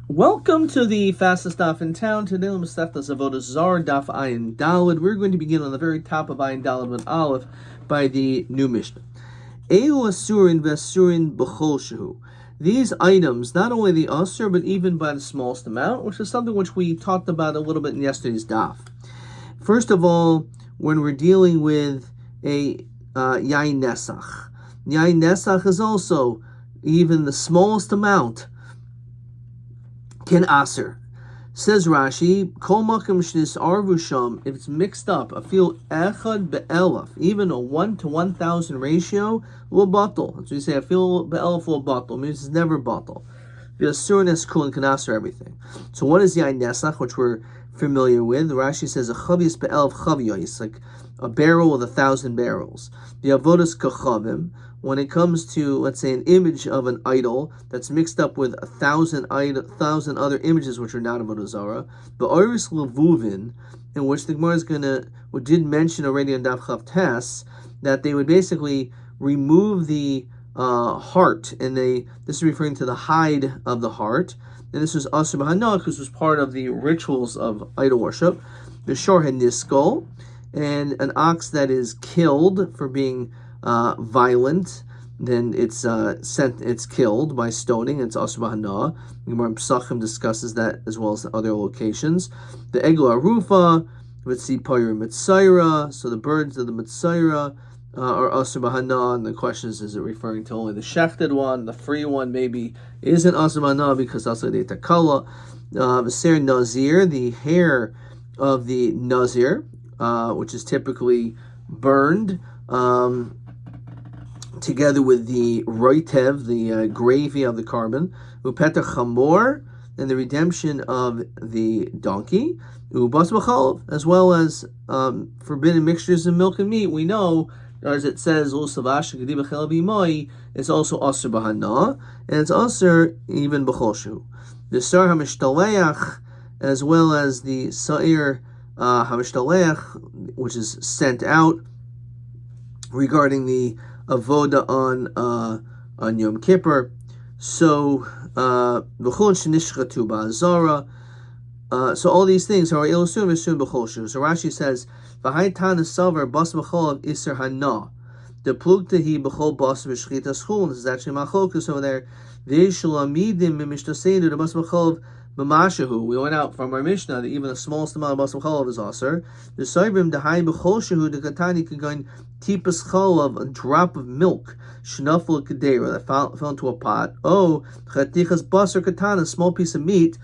Welcome to the fastest daf in town. Today, Masechtas Avodah Zarah daf Ayin Daled. We're going to begin on the very top of Ayin Daled with Aleph by the new Mishnah. Elu asurin v'asurin b'chol shehu. These items, not only the asur, but even by the smallest amount, which is something which we talked about a little bit in yesterday's daf. First of all, when we're dealing with a yain nesach, yain nesach is also even the smallest amount. Ken aser. Says Rashi, Kol makom shnis arvusham, if it's mixed up, a feel echad be'elaf, even a 1 to 1,000 ratio, will bottle. That's what you say, a feel be'elaf will bottle, means it's never bottle. The asur neskul and can aser everything. So what is yain nesach, which we're familiar with? Rashi says, a chavius be'elaf chaviyos, like a barrel with 1,000 barrels. The avodas kachavim, when it comes to, let's say, an image of an idol that's mixed up with 1,000 other images which are not Avodah Zarah, the Oris Levuvin, in which the Gemara did mention already on Daf Chav Tes, that they would basically remove the heart, and this is referring to the hide of the heart, and this was Asur B'Hana, because it was part of the rituals of idol worship. The Shor HaNiskol, and an ox that is killed for being violent, then it's killed by stoning. It's Asur B'Hana. Gemara Pesachim discusses that as well as other locations. The Egel Arufa, Vitzi Payur Mitzaira. So the birds of the Mitzaira are Asur B'Hana, and the question is it referring to only the shechted one? The free one maybe isn't Asur B'Hana because also the Takala. V'ser Nazir, the hair of the Nazir, which is typically burned, together with the roitev, the gravy of the carbon, upeter chamor, and the redemption of the donkey, ubas b'chalov, as well as forbidden mixtures of milk and meat. We know, as it says, it's also asur b'hana, and it's asur even b'chol shehu. The sar hamishtalech, as well as the sa'ir hamishtalech, which is sent out regarding the Avodah on Yom Kippur. So Zarah. So all these things are ilusum v'sum b'chol shehu. So Rashi says, "V'haytan savar bas b'chol of iser hana." The plugtahi b'chol bas v'shchita schul. This is actually machlokus over there. V'yishlamidim mimishtasenu the bas b'chol b'mashahu. We went out from our Mishnah that even the smallest amount of bas b'chol is aser. The saibim dehai b'chol shehu the katani can go in tipas chalav, a drop of milk, shnafel kedera that fell into a pot. Oh, chatichas basar katana, a small piece of meat,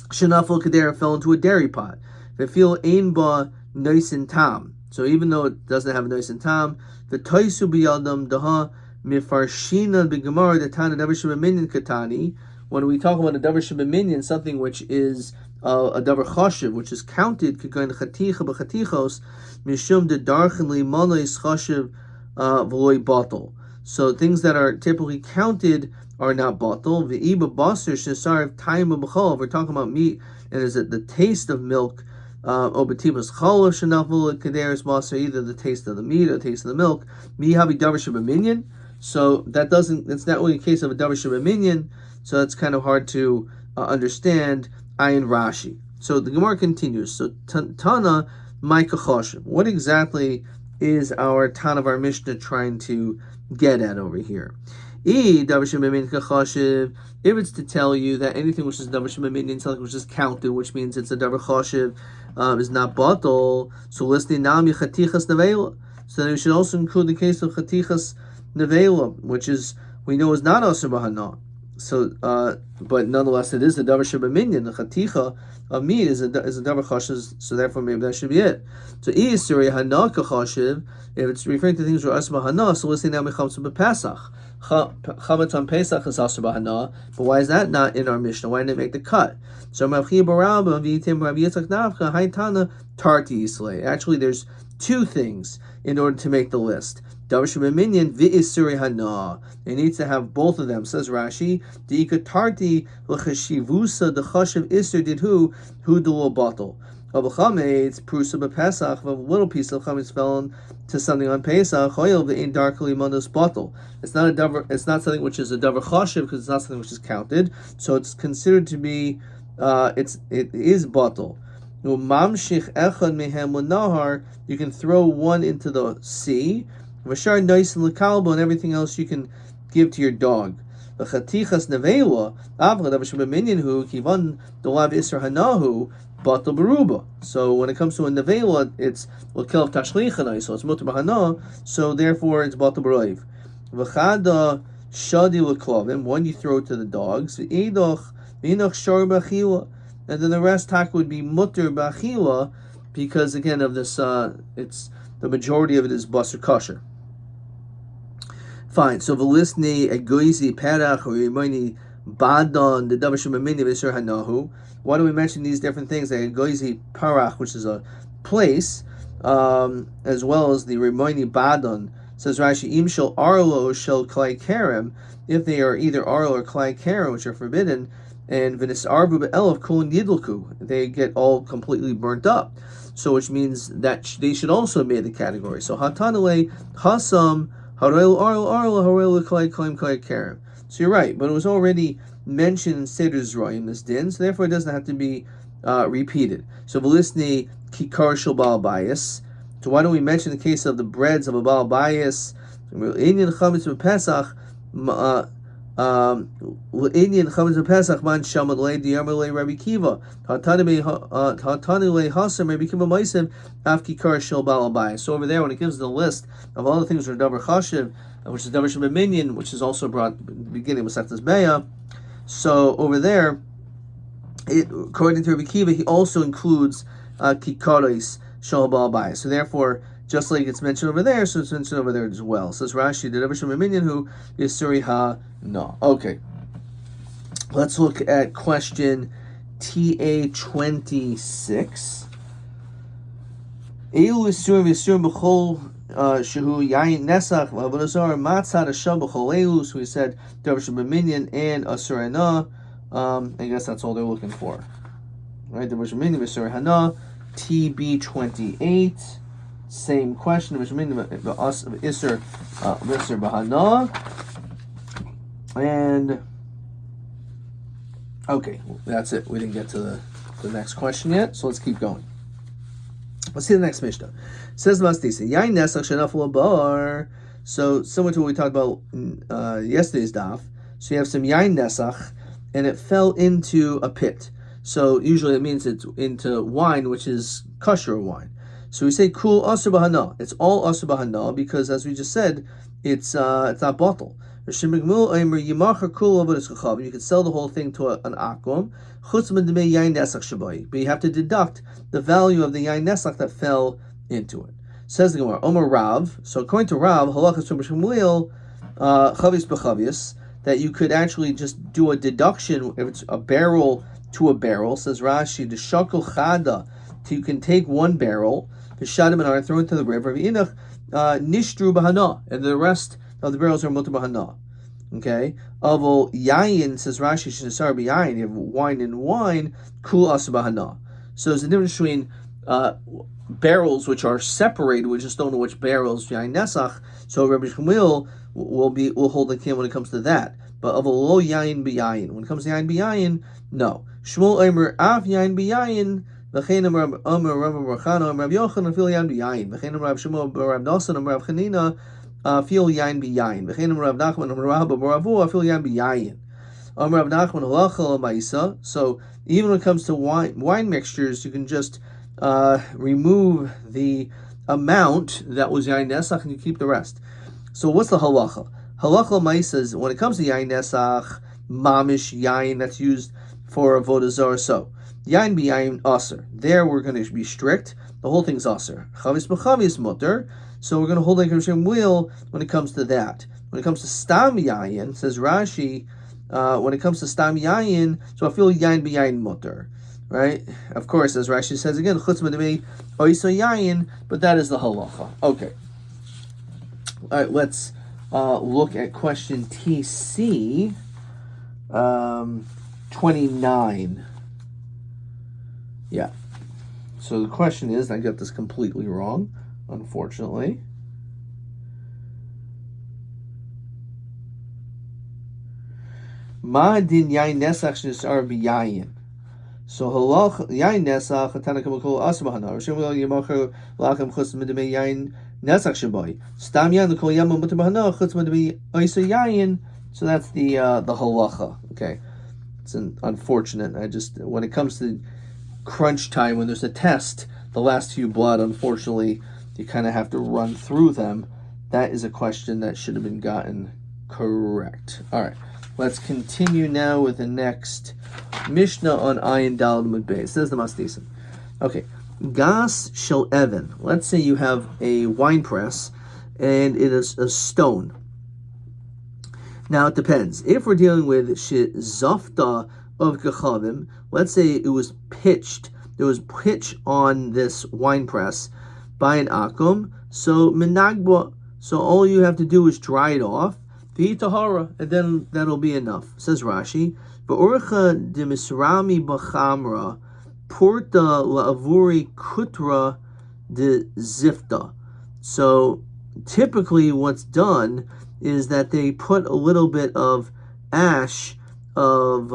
shnafel kedera fell into a dairy pot. They feel ein ba noisin tam. So even though it doesn't have a noisin tam, the taisu biyadam daha mifarshina b'gemara the tana davar shebeminyan katani. When we talk about a davar shebeminyan, something which is a davar chashiv, which is counted, k'gain chaticha b'chatichos, mishum de darchen li'manois chashiv v'loi batal. So things that are typically counted are not batal. V'iba basar shesar time b'chol. We're talking about meat, and is it the taste of milk? Obetibas chalav shenafel kederis basar, either the taste of the meat or the taste of the milk. Mi havi davar shebeminyan. So it's not really a case of a davar shebeminyan. So that's kind of hard to understand. Ayin Rashi. So the Gemara continues. So Tana Micah Choshev. What exactly is our Tana of our Mishnah trying to get at over here? If it's to tell you that anything which is davar shebeminyan, something which is counted, which means it's a davar choshev, is not batal. So listening nami chatichas nevela. So then we should also include the case of chatichas nevela, which we know is not asur b'hana. So, but nonetheless, it is the davar shebeminyan. The chaticha of meat is a davar chashiv, so therefore maybe that should be it. So, isuri hana kachashiv, if it's referring to things that are asur b'hana, so let's say now mechamtzu b'pesach. Chametz on Pesach is asur b'hana, but why is that not in our Mishnah? Why didn't it make the cut? So, Mavchi barabba v'itim Rabbi Yitzchak nafka haytana tarti yislei. Actually, there's two things in order to make the list. Davar shebeminyan v'isuri hana. It needs to have both of them. Says Rashi, the ikatarti l'chashivusa the chashiv isur did hu delo batal. Chametz prusa b'Pesach. If a little piece of chametz fell into something on Pesach, choyel v'ein darkly monos bottle. It's not a davar. It's not something which is a davar chashiv because it's not something which is counted. So it's considered to be. It is bottle. Mamshich echad mehem l'nahar. You can throw one into the sea. V'shar nice and lekalbo, and everything else you can give to your dog. V'chatichas nevela avla davar shebeminyan hu kivan dolav isra hanahu batal beruba. So when it comes to a nevela, it's l'kel tashlichanai, so it's mutar b'hana. So therefore it's batal beruiv. V'chada shadi l'klavim. One you throw to the dogs. V'edoch shar b'achila. And then the rest tak would be mutter b'achila, because again of this, it's the majority of it is basar kosher. Fine. So v'lisnei egoizi perach or yimoni badon the davar shemamini v'isur hanahu. Why do we mention these different things like egoizi parach, which is a place, as well as the rimoni badon? Says Rashi, im shel arlo shel klai kerem, if they are either arlo or klai kerem, which are forbidden. And v'nis arvu be'elav kol yidlku, they get all completely burnt up. So which means that they should also be in the category. So hatanale hasam harel arel harel klai klaim klai kerem. So you're right, but it was already mentioned in Seder Zroim, this din, so therefore it doesn't have to be repeated. So v'lisni kikar shel baal bayis. So why don't we mention the case of the breads of a baal bayis? Inyan chametz b'Pesach. Indian chametz Pesach man shamad le diamar Rabbi Kiva hatani le hasam Rabbi Kiva meisim afki kar shel balabai. So over there, when it gives the list of all the things that are davar chashiv, which is davar shebeminyan, which is also brought at the beginning with Seftas Beya. So over there, according to Rabbi Kiva, he also includes kikaros shel balabai. So therefore, just like it's mentioned over there, so it's mentioned over there as well. Says Rashi, the davar shebeminyan who is suri ha. No. Okay. Let's look at question TA26. Elu isurim v'isurim b'chol shehu yayin nesach v'avodah zarah matzah hashav b'chol elu. So we said davar shebeminyan and asur hana. I guess that's all they're looking for, right? Davar shebeminyan v'asur hana. TB28. Same question. Davar shebeminyan v'isur b'hana. And okay, that's it. We didn't get to the next question yet, so let's keep going. Let's see the next Mishnah. It says Mastisa, Yain Nesach Shenafel Bar. So similar to what we talked about in yesterday's daf. So you have some Yain Nesach, and it fell into a pit. So usually it means it's into wine, which is kosher wine. So we say Kul Asur B'Hana. It's all Asur B'Hana because, as we just said, it's not bottled. You can sell the whole thing to an akum, but you have to deduct the value of the yain nesach that fell into it. Says the Gemara, Omer Rav. So according to Rav, halachas from Shmuel, chavis b'chavis, that you could actually just do a deduction if it's a barrel to a barrel. Says Rashi, the shakul chada, you can take one barrel, the shadim and throw it into the river, nishtru b'hana, and the rest of the barrels are mutar b'hana. Okay, avol yayin, says Rashi, shesar b'yayin. You have wine and wine, kul asur b'hana. So there's a difference between barrels which are separated. We just don't know which barrels yayin nesach. So Rabbi Shmuel will hold the kin when it comes to that. But avol lo yayin b'yayin. When it comes to yayin b'yayin, no. Shmuel Omer af yayin b'yayin. V'chein Omer Rav Barchana Rav Yochanan fil yayin b'yayin. V'chein Rav Shmuel Rav Nosson Rav Chanina. Feel yain b'yayin. V'chein Rav Nachman Rav Baravu. Feel yain b'yayin. Rav Nachman halachal ma'isa. So even when it comes to wine mixtures, you can just remove the amount that was yain nesach and you keep the rest. So what's the halacha? Halacha ma'isa is when it comes to yain nesach, mamish yain that's used for avodah zarah. So yain b'yayin aser. There we're going to be strict. The whole thing's aser. Chavis b'chavis mutter. So we're going to hold like Hashem will when it comes to that. When it comes to stam yayin, says Rashi, when it comes to stam yayin, so I feel yayin b'yayin mutter, right? Of course, as Rashi says again, chutz medemei oisa yayin, but that is the halacha. Okay. All right, let's look at question TC 29. Yeah. So the question is, I got this completely wrong, unfortunately. Ma din yain nesach shnishar b'yayin. So halach yain nesach hatana kamakol asmahana. Rishon yamacher lachem chutz medemei yain nesach shabai. Stam yain l'kol yamam mutamahana chutz medemei oisa yain. So that's the halacha. Okay, it's unfortunate. When it comes to crunch time, when there's a test, the last few blood, unfortunately, you kind of have to run through them. That is a question that should have been gotten correct. All right. Let's continue now with the next Mishnah on Ayin Daled Mud Beis. Says the Masdisim. Okay, Gas Shel Evan. Let's say you have a wine press and it is a stone. Now it depends. If we're dealing with Zafta of Gechavim, let's say it was pitched. There was pitch on this wine press by an akum. So Menagba. So all you have to do is dry it off. Tahara, and then that'll be enough. Says Rashi, "V'orcha de misrami b'chamra, porta la'avuri kutra de zifta." So typically, what's done is that they put a little bit of ash of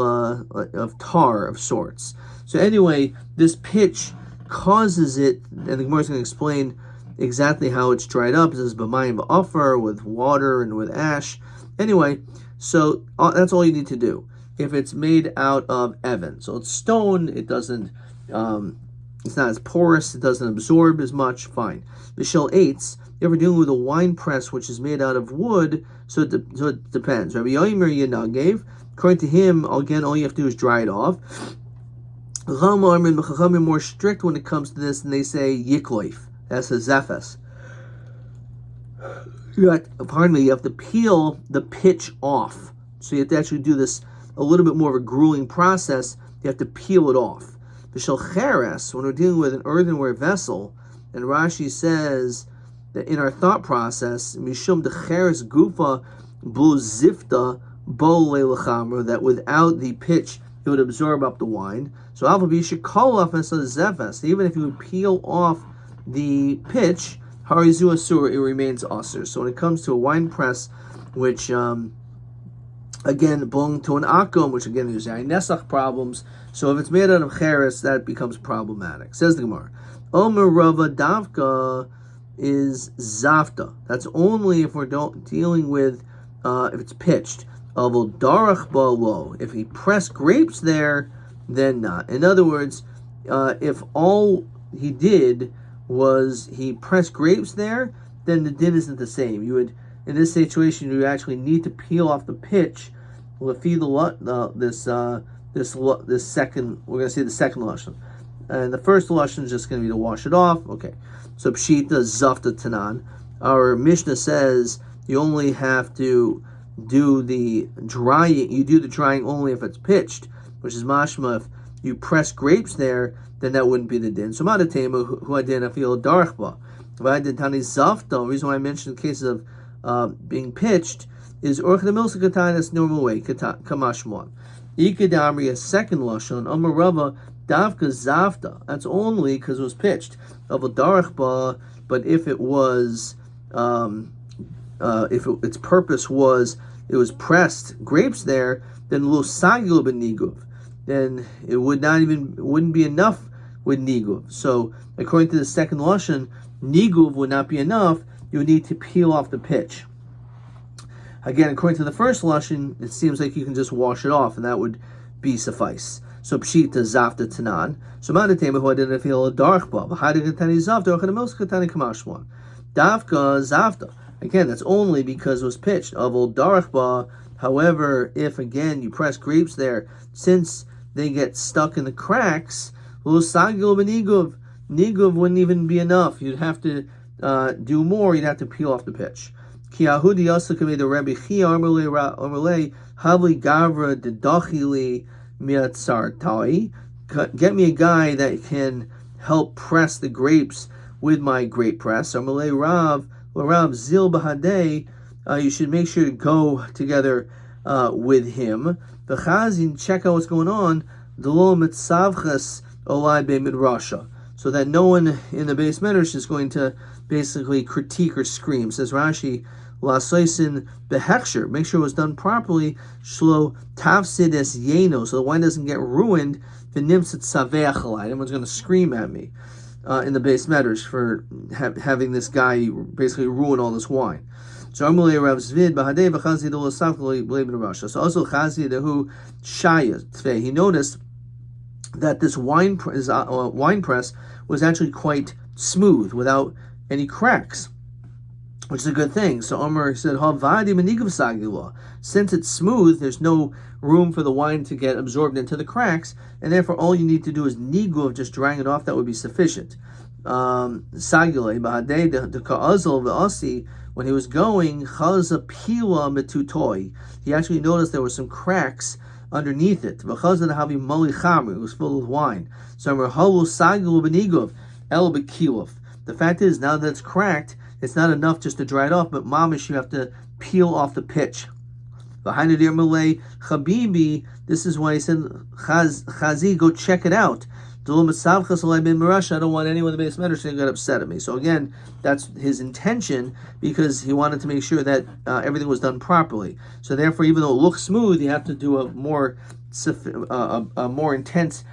tar of sorts. So anyway, this pitch causes it, and the Gemara is going to explain exactly how it's dried up. It says b'mayim b'offer, with water and with ash. Anyway, so that's all you need to do. If it's made out of Evan, so it's stone, it doesn't, it's not as porous, it doesn't absorb as much, fine. The shell eights, if we're dealing with a wine press which is made out of wood, so it depends. Rabbi Yomi gave, according to him, again, all you have to do is dry it off. Chachamim are more strict when it comes to this, and they say yikloif. That's a zephes. You have to peel the pitch off. So you have to actually do this a little bit more of a grueling process. You have to peel it off. The shelcheres, when we're dealing with an earthenware vessel, and Rashi says that in our thought process, mishum decheres gufa blu zifta bo leilachamra, that without the pitch it would absorb up the wine. So alpha should call off as a zephes. Even if you would peel off the pitch, harizu asur, it remains asur. So when it comes to a wine press, which again belong to an akum, which again there's nesach problems. So if it's made out of cheres, that becomes problematic. Says the Gemara, Omer Rava Davka is zafta. That's only if we're dealing with if it's pitched. Avodah balo. If he pressed grapes there, then not. In other words, if all he did was he pressed grapes there, then the din isn't the same. You would, in this situation, you actually need to peel off the pitch. This second, we're going to say the second lashon, and the first lashon is just going to be to wash it off. Okay, so pshita zafta tanan. Our Mishnah says you only have to do the drying. You do the drying only if it's pitched, which is mashma. If you press grapes there, then that wouldn't be the din. So Madatema, who I did, I feel darchba. If I did Tani Zafta, the reason why I mentioned the cases of being pitched is Orcha the Milsakatanis normal way, Kamashmon. Ikadamri, a second Lashon, Amarava, Davka Zafta. That's only because it was pitched. Of a darchba, but if it was, its purpose was, it was pressed grapes there, then Lo Sagil ben Niguv. Then it wouldn't be enough with niguv. So according to the second lashon, niguv would not be enough. You would need to peel off the pitch. Again, according to the first lashon, it seems like you can just wash it off, and that would be suffice. So pshita zafta tanan. So madatema who I didn't feel a darchba. V'hadigatani zafta or chanamilskatani kamashwan. Davka zafta. Again, that's only because it was pitched. Avol darchba. However, if again you press grapes there, since they get stuck in the cracks, niguv wouldn't even be enough. You'd have to do more. You'd have to peel off the pitch. Ki ahudi also made the Rabbi Chi Armele Havli Gavra Dedachili Miatzartai. Get me a guy that can help press the grapes with my grape press. Armele Rav Zil Bahadei. You should make sure to go together with him. The Chazin, check out what's going on. So so that no one in the base medrash is going to basically critique or scream. Says Rashi, Lasoisin behechsher, make sure it was done properly. Shlo tavsid es yeno, so the wine doesn't get ruined. V'nimtzat saveach alai, everyone's going to scream at me in the base medrash for having this guy basically ruin all this wine. So also Chazi Dehu Shaya, he noticed that this wine press was actually quite smooth without any cracks, which is a good thing. So Omer said, since it's smooth, there's no room for the wine to get absorbed into the cracks, and therefore all you need to do is niguv, just drying it off, that would be sufficient. When he was going, he actually noticed there were some cracks underneath it. It was filled with wine. So the fact is, now that it's cracked, it's not enough just to dry it off, but mamish, you have to peel off the pitch. This is why he said, Chazi, go check it out. I don't want anyone in the base medrash to get upset at me. So again, that's his intention, because he wanted to make sure that everything was done properly. So therefore, even though it looks smooth, you have to do a more intense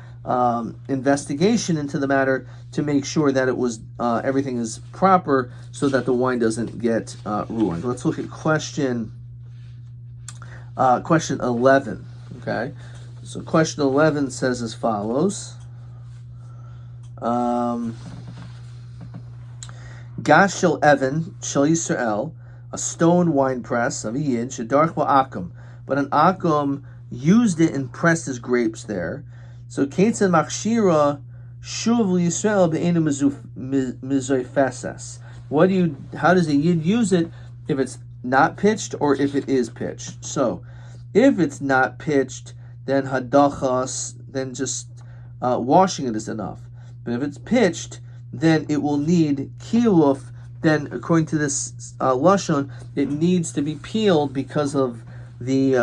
investigation into the matter to make sure that it was everything is proper, so that the wine doesn't get ruined. Let's look at question 11. Okay, so question 11 says as follows. Gash shel Evan shel Yisrael, a stone wine press of a Yid, shedarch ba'akum, but an akum used it and pressed his grapes there. So Ketzad machshira shuv Yisrael be'enu mizoifesas. How does a Yid use it if it's not pitched or if it is pitched? So if it's not pitched, then hadachas, then just washing it is enough. But if it's pitched, then it will need kiluf. Then, according to this lashon, it needs to be peeled because of the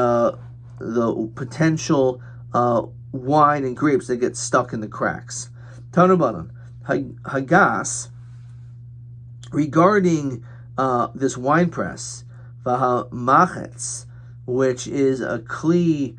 potential wine and grapes that get stuck in the cracks. Tanabanan Hagas, regarding this wine press, v'hamachetz, which is a kli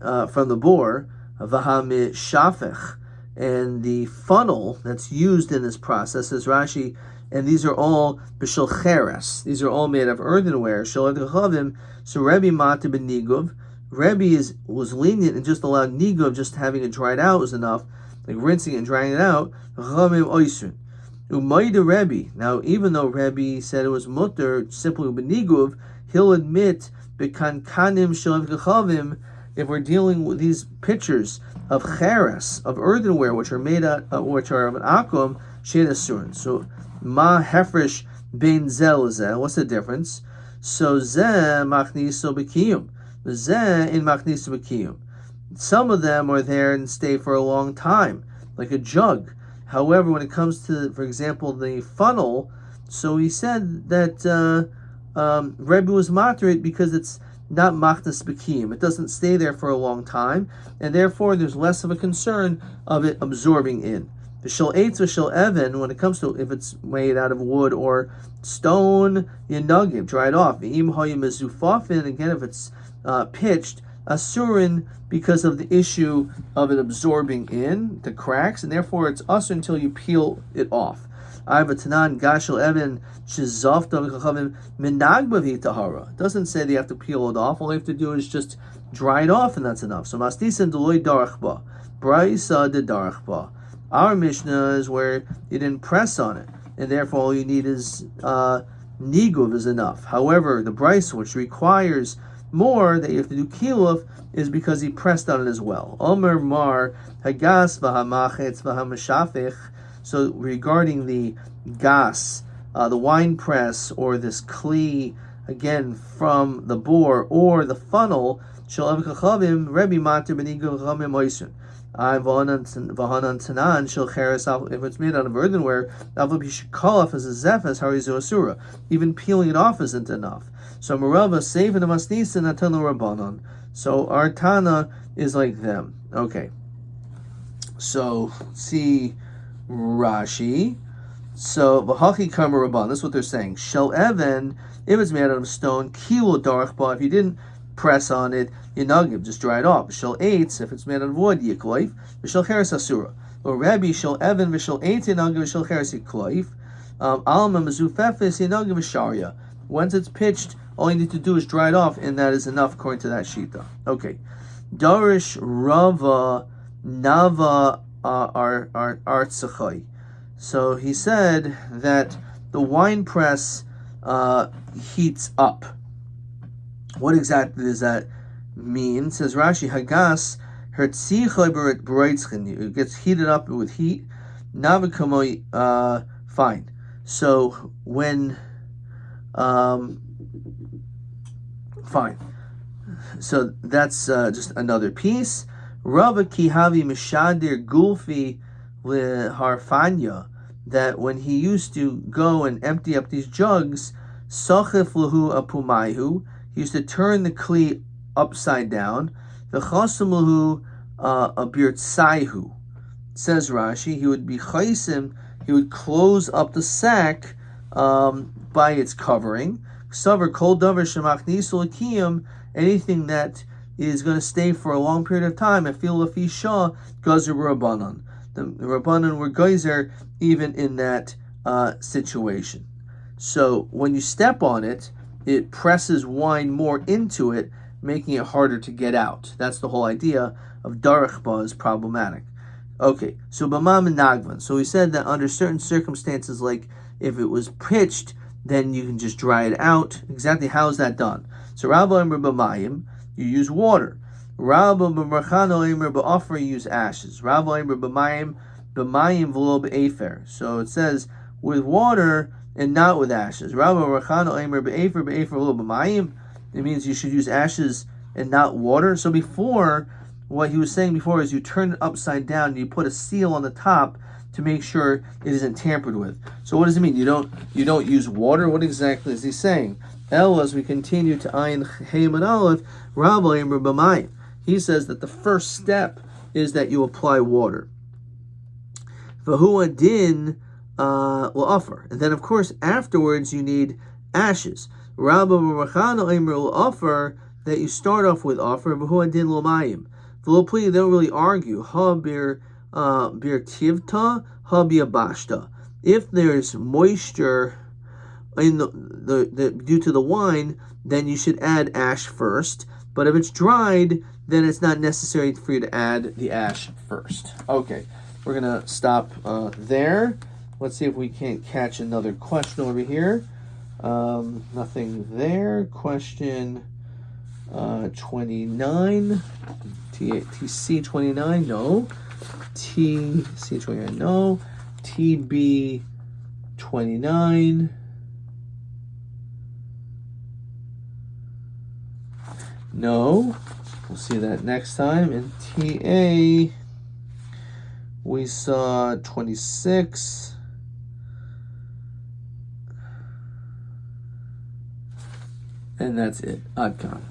from the boar, v'hamishafech, and the funnel that's used in this process, says Rashi, and these are all b'shel cheres. These are all made of earthenware. So Rabbi mata b'niguv. Rabbi was lenient and just allowed niguv, just having it dried out was enough, like rinsing it and drying it out. Umayda Rabbi. Now, even though Rabbi said it was mutter simply b'niguv, he'll admit b'kankanim shel gechavim, if we're dealing with these pitchers of cheres, of earthenware, which are made out, which are of an akum, she'esurin. So ma hefresh bein zel zeh. What's the difference? So zeh machniso b'kiyum, zeh in machniso b'kiyum. Some of them are there and stay for a long time, like a jug. However, when it comes to, for example, the funnel, so he said that Rebbe was moderate because it's not machnas b'kiyum. It doesn't stay there for a long time, and therefore there's less of a concern of it absorbing in. The shel eitz or shel evan, when it comes to if it's made out of wood or stone, yenagim, dry it off. Im hayim mezufafin, again, if it's pitched, asurin, because of the issue of it absorbing in the cracks, and therefore it's usur until you peel it off. Tanan gashel evan shizafta v'chachavim minagbavi tahara. It doesn't say that you have to peel it off. All you have to do is just dry it off, and that's enough. So mastisan deloy darachba, brayisa de darachba. Our Mishnah is where you didn't press on it, and therefore all you need is niguv is enough. However, the brayso, which requires more, that you have to do kiluf, is because he pressed on it as well. Omer mar hagas v'hamachetz v'hamashafich. So regarding the gas, the wine press, or this kli, again from the boar, or the funnel, shel avkachavim Rebbe mater b'niguv chamim oisun. Vahanan tanan shel cheres, if it's made out of earthenware, avol b'shikalaf as a zefes harizu asura. Even peeling it off isn't enough. So Merava save in the masnisin atanu rabbanon. So our Tana is like them. Okay. So see Rashi. So v'hachi kamer rabban. That's what they're saying. Shel even, if it's made out of stone, kilo darach ba. If you didn't press on it, yinagim, just dry it off. Shel eitz, if it's made out of wood, yikloif. V'shel cheres asura. Or Rabbi shel even v'shel eitz yinagim v'shel cheres yikloif. Alma mezufefes yinagim v'sharya. Once it's pitched, all you need to do is dry it off, and that is enough according to that shita. Okay. Darish Rava Nava Artsachai. So he said that the wine press heats up. What exactly does that mean? Says Rashi, Hagas it gets heated up with heat. Navakamoi, fine. So when fine. So that's just another piece. Rava kihavi mishadir gulfi leharfanya, that when he used to go and empty up these jugs, sachif lahu apumaihu, he used to turn the kli upside down. V'chasam lahu abirtsaihu. Says Rashi, he would be chaisim, he would close up the sack by its covering. Ksavar kol davar shemachnisul akiyim, anything that is going to stay for a long period of time, and feel lafi shah gazer rabbanon. The rabbanon were geyser even in that situation. So when you step on it, it presses wine more into it, making it harder to get out. That's the whole idea of darach ba is problematic. Okay, so b'mam and nagvan. So we said that under certain circumstances, like if it was pitched, then you can just dry it out. Exactly how is that done? So Rabbi Emr b'mayim, you use water. Rabbi b'marchano Emr b'offer, you use ashes. Rabbi Emr b'mayim v'lo b'efer. So it says with water and not with ashes. Rabbi b'marchano Emr b'efer v'lo b'mayim. It means you should use ashes and not water. So before, what he was saying before is you turn it upside down and you put a seal on the top to make sure it isn't tampered with. So what does it mean? You don't use water? What exactly is he saying? As we continue to Ayin Heim and Aleph, Rabbi Emr b'mayim. He says that the first step is that you apply water. V'hu adin l'offer. And then of course afterwards you need ashes. Rabbi b'marchano Emr l'offer, that you start off with offer. V'hu adin l'mayim. V'lo, they don't really argue. Ha bir tivta, ha biabashta. If there's moisture in the due to the wine, then you should add ash first. But if it's dried, then it's not necessary for you to add the ash first. Okay, we're gonna stop there. Let's see if we can't catch another question over here. Nothing there. Question 29. TC 29, no. TC 29, no. TB 29. No. We'll see that next time. And TA, we saw 26. And that's it. Adkan.